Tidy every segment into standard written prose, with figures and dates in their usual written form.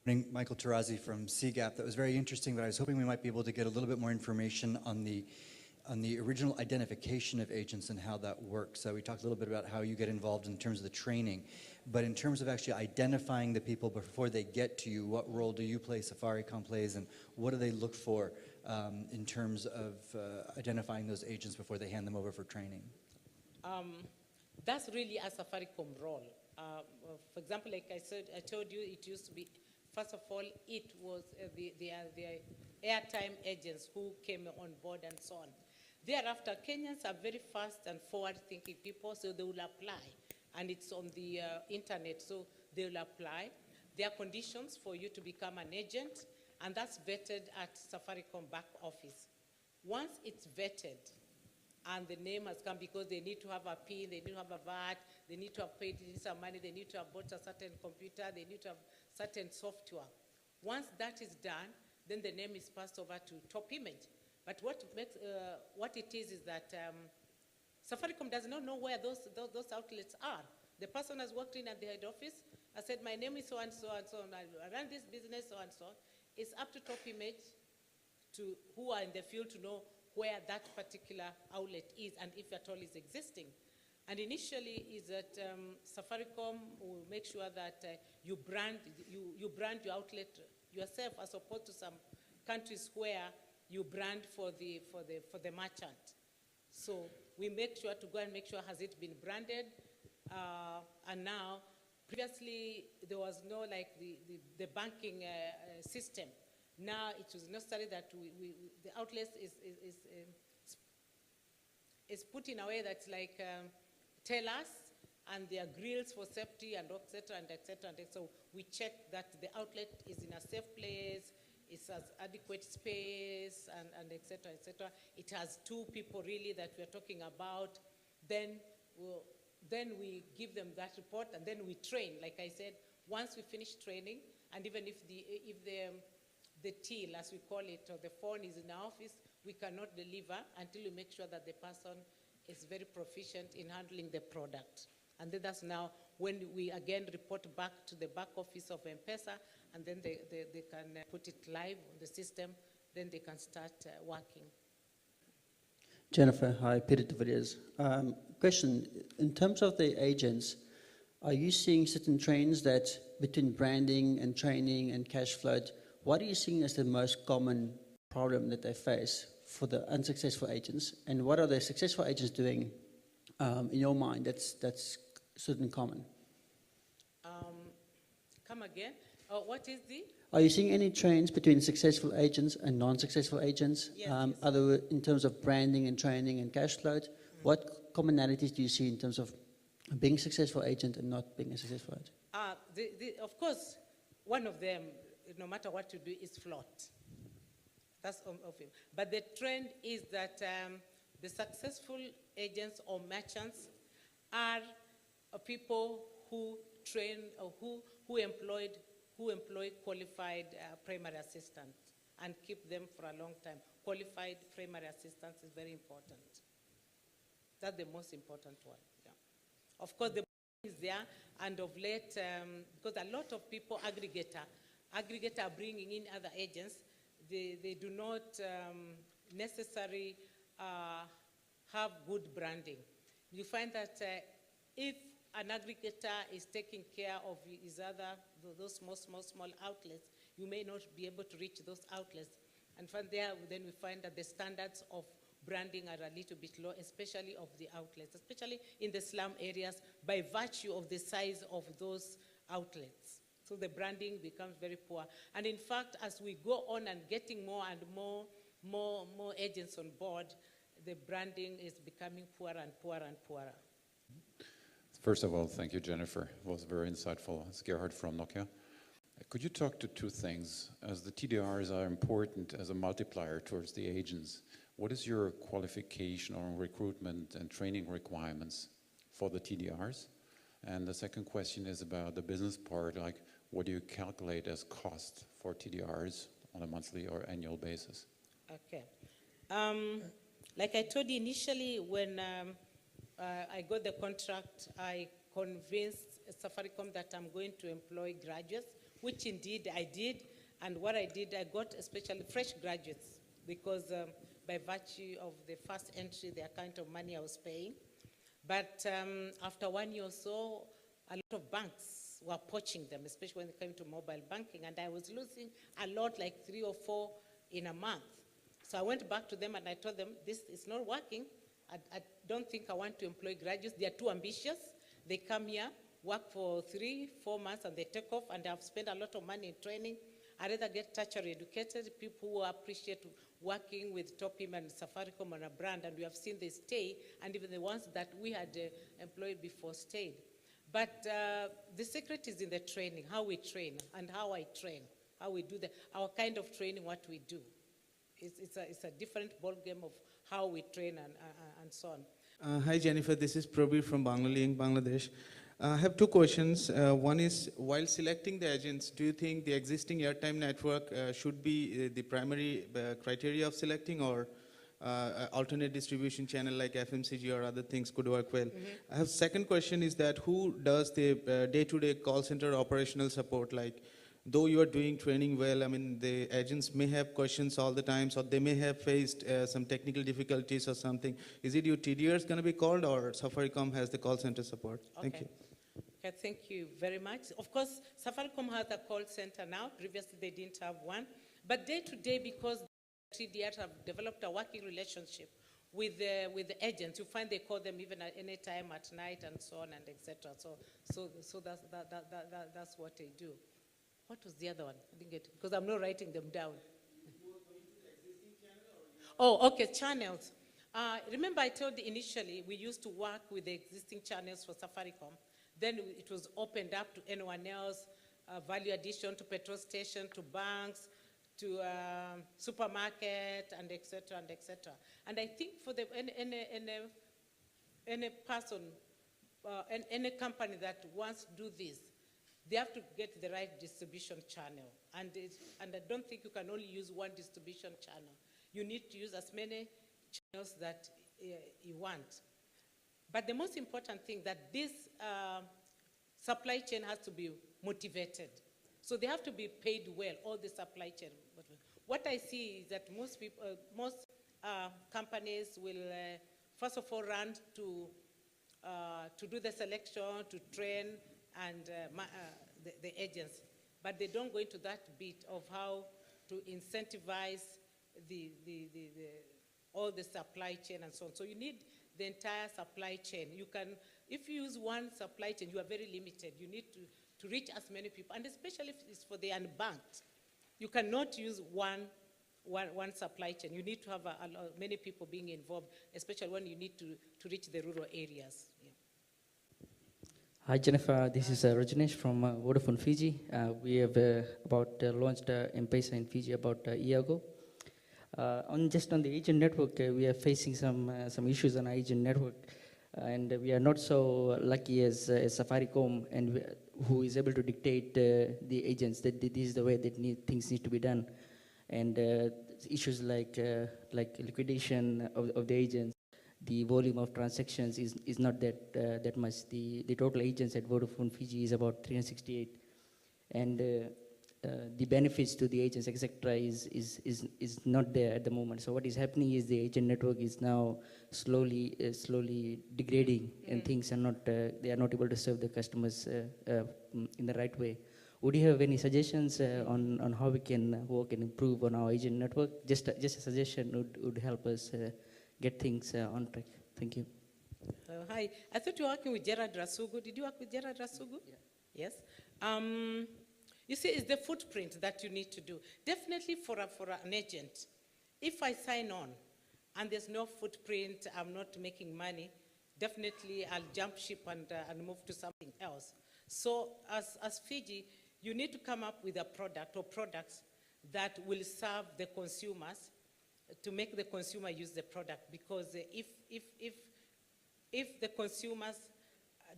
Michael Tarazi from CGAP. That was very interesting, but I was hoping we might be able to get a little bit more information on the original identification of agents and how that works. So we talked a little bit about how you get involved in terms of the training, but in terms of actually identifying the people before they get to you, what role do you play, Safaricom plays, and what do they look for in terms of identifying those agents before they hand them over for training? That's really a Safaricom role. For example, like I said, I told you it used to be, first of all, it was the airtime agents who came on board and so on. Thereafter, Kenyans are very fast and forward-thinking people, so they will apply. And it's on the internet, so they will apply. There are conditions for you to become an agent, and that's vetted at Safaricom back office. Once it's vetted, and the name has come, because they need to have a PIN, they need to have a VAT, they need to have paid some money, they need to have bought a certain computer, they need to have certain software. Once that is done, then the name is passed over to Top Image. But what it is that Safaricom does not know where those outlets are. The person has walked in at the head office, I said, my name is so and so and so, and I run this business so and so. It's up to Top Image, to who are in the field, to know where that particular outlet is and if at all is existing. And initially is that Safaricom will make sure that you brand your outlet yourself, as opposed to some countries where you brand for the merchant. So we make sure to go and make sure has it been branded. And now, previously there was no like the banking system. Now it was necessary that the outlets is put in a way that's like tell us, and there are grills for safety and et cetera and et cetera. And so we check that the outlet is in a safe place, it has adequate space, and et cetera, et cetera. It has two people really that we're talking about. Then we give them that report, and then we train. Like I said, once we finish training, and even if the till, as we call it, or the phone is in our office, we cannot deliver until we make sure that the person is very proficient in handling the product. And then that's now when we again report back to the back office of M-Pesa, and then they can put it live on the system, then they can start working. Jennifer, hi, Peter de Villiers. Question, in terms of the agents, are you seeing certain trends that between branding and training and cash float, what are you seeing as the most common problem that they face for the unsuccessful agents? And what are the successful agents doing, in your mind, that's certain common? Come again? What is the? Are you seeing any trends between successful agents and non-successful agents? Yes, yes. Other in terms of branding and training and cash float? What commonalities do you see in terms of being a successful agent and not being a successful agent? Of course, one of them, no matter what you do, is float. That's of him. But the trend is that the successful agents or merchants are people who train or who employ qualified primary assistants and keep them for a long time. Qualified primary assistants is very important. That's the most important one. Yeah. Of course, the is there, and of late, because a lot of people aggregator bringing in other agents, they do not necessarily have good branding. You find that if an aggregator is taking care of those small outlets, you may not be able to reach those outlets. And from there, then we find that the standards of branding are a little bit low, especially of the outlets, especially in the slum areas, by virtue of the size of those outlets. So the branding becomes very poor. And in fact, as we go on and getting more and more agents on board, the branding is becoming poorer and poorer and poorer. First of all, thank you, Jennifer. It was very insightful. It's Gerhard from Nokia. Could you talk to two things? As the TDRs are important as a multiplier towards the agents, what is your qualification or recruitment and training requirements for the TDRs? And the second question is about the business part, like what do you calculate as cost for TDRs on a monthly or annual basis? Okay. Like I told you initially, when I got the contract, I convinced Safaricom that I'm going to employ graduates which indeed I did. And what I did, I got especially fresh graduates because by virtue of the first entry, the account of money I was paying. But after 1 year or so, a lot of banks were poaching them, especially when it came to mobile banking, and I was losing a lot, like 3 or 4 in a month. So I went back to them and I told them, this is not working. I don't think I want to employ graduates. They are too ambitious. They come here, work for 3, 4 months, and they take off, and I've spent a lot of money in training. I'd rather get tertiary educated, people who appreciate working with Top Him and Safaricom on a brand, and we have seen they stay, and even the ones that we had employed before stayed. But the secret is in the training, how we train and how I train, how we do our kind of training, what we do. It's a different ballgame of how we train and so on. Hi Jennifer, this is Prabir from Banglalink, Bangladesh. I have 2 questions. One is, while selecting the agents, do you think the existing airtime network should be the primary criteria of selecting, or alternate distribution channel like FMCG or other things could work well? I have second question is that who does the day-to-day call center operational support? Like, though you are doing training well, I mean, the agents may have questions all the time, so they may have faced some technical difficulties or something. Is it your TDRs going to be called, or Safaricom has the call center support? Thank you. Okay, thank you very much. Of course, Safaricom has a call center now. Previously, they didn't have one. But day to day, because TDRs have developed a working relationship with the agents, you find they call them even at any time at night and so on and etc. So that's what they do. What was the other one? I didn't get it, because I'm not writing them down. Oh, okay, channels. Remember I told you initially we used to work with the existing channels for Safaricom. Then it was opened up to anyone else, value addition to petrol station, to banks, to supermarket, and et cetera, and et cetera. And I think for any person, any company that wants to do this, they have to get the right distribution channel. And I don't think you can only use one distribution channel. You need to use as many channels that you want. But the most important thing that this supply chain has to be motivated. So they have to be paid well, all the supply chain. What I see is that most people, most companies will first of all run to do the selection, to train, and the agents. But they don't go into that bit of how to incentivize all the supply chain and so on. So you need the entire supply chain. You can, if you use one supply chain, you are very limited. You need to reach as many people, and especially if it's for the unbanked. You cannot use one supply chain. You need to have many people being involved, especially when you need to reach the rural areas. Yeah. Hi Jennifer, this is Rajneesh from Vodafone Fiji. We have launched M-Pesa in Fiji about a year ago. On the agent network, we are facing some issues on our agent network, and we are not so lucky as Safaricom, and who is able to dictate the agents that this is the way that things need to be done, and issues like liquidation of the agents. The volume of transactions is not that much. The total agents at Vodafone Fiji is about 368, and the benefits to the agents, etc., is not there at the moment. So what is happening is the agent network is now slowly degrading, and things are not they are not able to serve the customers in the right way. Would you have any suggestions on how we can work and improve on our agent network? Just a suggestion would help us get things on track. Thank you. Hi, I thought you were working with Gerard Rasugu. Did you work with Gerard Rasugu? Yeah. Yes. You see, it's the footprint that you need to do. Definitely for an agent, if I sign on and there's no footprint, I'm not making money, definitely I'll jump ship and move to something else. So as Fiji, you need to come up with a product or products that will serve the consumers, to make the consumer use the product, because if the consumers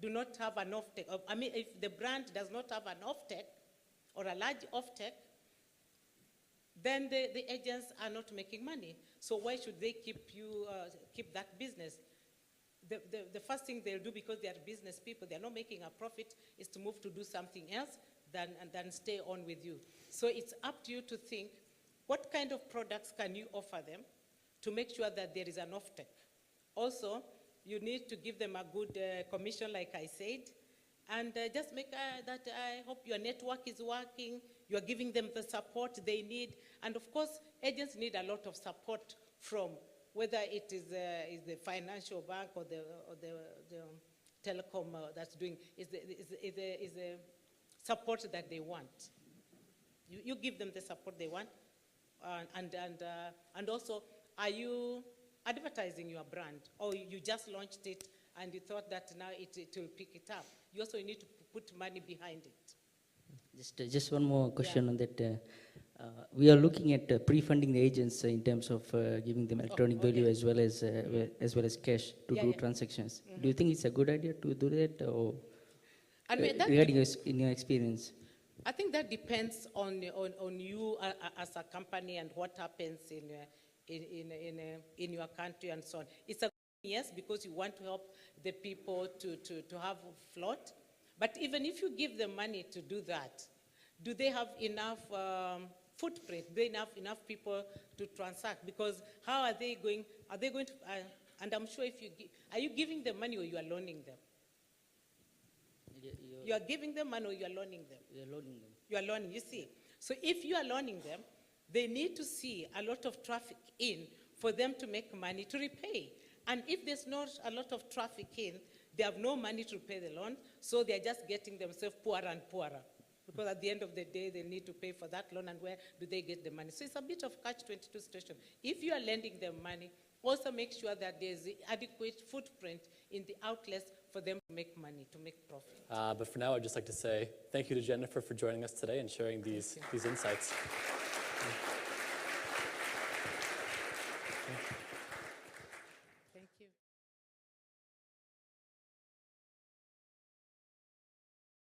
do not have an offtake, I mean, if the brand does not have an offtake or a large offtake, then the agents are not making money. So why should they keep that business? The first thing they'll do, because they are business people, they're not making a profit, is to move to do something else. than stay on with you. So it's up to you to think, what kind of products can you offer them to make sure that there is an offtake? Also, you need to give them a good commission, like I said, and just make that I hope your network is working, you are giving them the support they need, and of course, agents need a lot of support from whether it is the financial bank or the telecom that's doing, is the support that they want. You give them the support they want, and also, are you advertising your brand, or you just launched it and you thought that now it will pick it up? You also need to put money behind it. Just one more question on that. We are looking at pre-funding the agents in terms of giving them electronic value as well as cash to do transactions. Do you think it's a good idea to do that, or I mean, regarding in your experience? I think that depends on you as a company and what happens in your country and so on. It's a yes, because you want to help the people to have a float. But even if you give them money to do that, do they have enough footprint? Do they have enough people to transact? Because how are they going to, and I'm sure if you give, are you giving them money or you are loaning them? You are giving them money or you are loaning them? You are loaning them. You are loaning, you see. So if you are loaning them, they need to see a lot of traffic in for them to make money to repay. And if there's not a lot of traffic in, they have no money to pay the loan, so they're just getting themselves poorer and poorer. Because at the end of the day, they need to pay for that loan, and where do they get the money? So it's a bit of catch-22 situation. If you are lending them money, also make sure that there's adequate footprint in the outlets for them to make money, to make profit. But for now, I'd just like to say thank you to Jennifer for joining us today and sharing these insights.